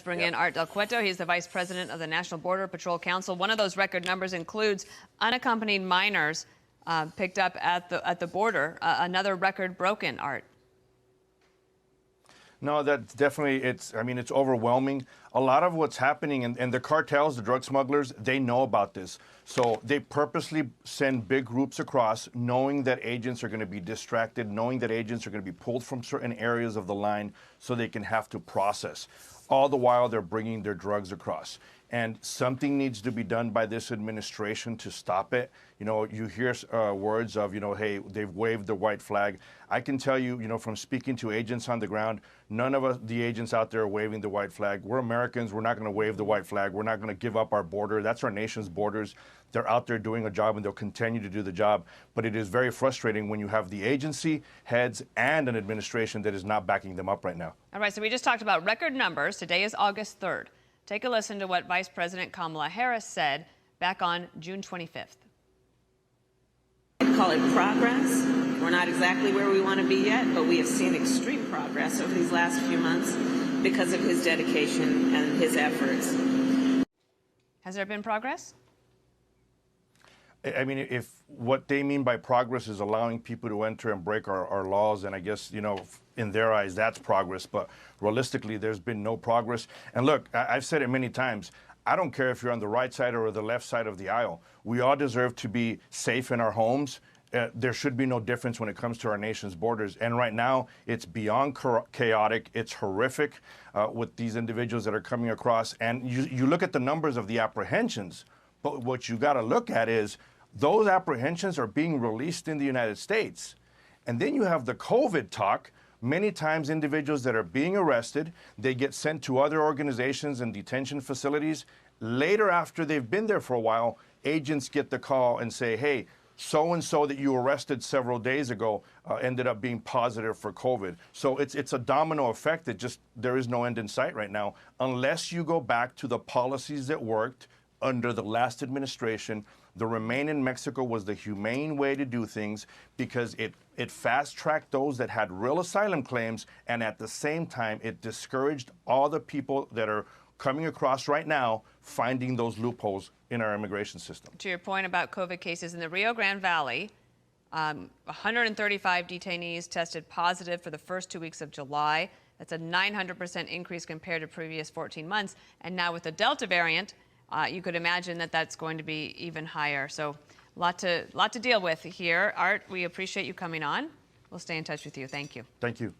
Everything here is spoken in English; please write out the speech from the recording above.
Bring in Art Del Cueto. He's the Vice President of the National Border Patrol Council. One of those record numbers includes unaccompanied minors picked up at the border. Another record broken, Art. No, that's definitely, it's overwhelming. A lot of what's happening, and the cartels, the drug smugglers, they know about this. So they purposely send big groups across, knowing that agents are going to be distracted, knowing that agents are going to be pulled from certain areas of the line so they can have to process. All the while, they're bringing their drugs across. And something needs to be done by this administration to stop it. You know, you hear words of, hey, they've waved the white flag. I can tell you, from speaking to agents on the ground, none of us, the agents out there, are waving the white flag. We're Americans. We're not going to wave the white flag. We're not going to give up our border. That's our nation's borders. They're out there doing a job, and they'll continue to do the job. But it is very frustrating when you have the agency heads and an administration that is not backing them up right now. All right, so we just talked about record numbers. Today is August 3rd. Take a listen to what Vice President Kamala Harris said back on June 25th. I call it progress. We're not exactly where we want to be yet, but we have seen extreme progress over these last few months because of his dedication and his efforts. Has there been progress? I mean, if what they mean by progress is allowing people to enter and break our laws, and I guess, in their eyes, that's progress. But realistically, there's been no progress. And look, I've said it many times. I don't care if you're on the right side or the left side of the aisle. We all deserve to be safe in our homes. There should be no difference when it comes to our nation's borders. And right now, it's beyond chaotic. It's horrific with these individuals that are coming across. And you look at the numbers of the apprehensions. But what you got to look at is those apprehensions are being released in the United States. And then you have the COVID talk. Many times individuals that are being arrested, they get sent to other organizations and detention facilities. Later, after they've been there for a while, agents get the call and say, hey, so-and-so that you arrested several days ago ended up being positive for COVID. So it's a domino effect that just there is no end in sight right now unless you go back to the policies that worked under the last administration. The Remain in Mexico was the humane way to do things because it fast-tracked those that had real asylum claims, and at the same time, it discouraged all the people that are coming across right now finding those loopholes in our immigration system. To your point about COVID cases in the Rio Grande Valley, 135 detainees tested positive for the first 2 weeks of July. That's a 900% increase compared to previous 14 months. And now with the Delta variant, you could imagine that that's going to be even higher. So a lot to deal with here. Art, we appreciate you coming on. We'll stay in touch with you. Thank you. Thank you.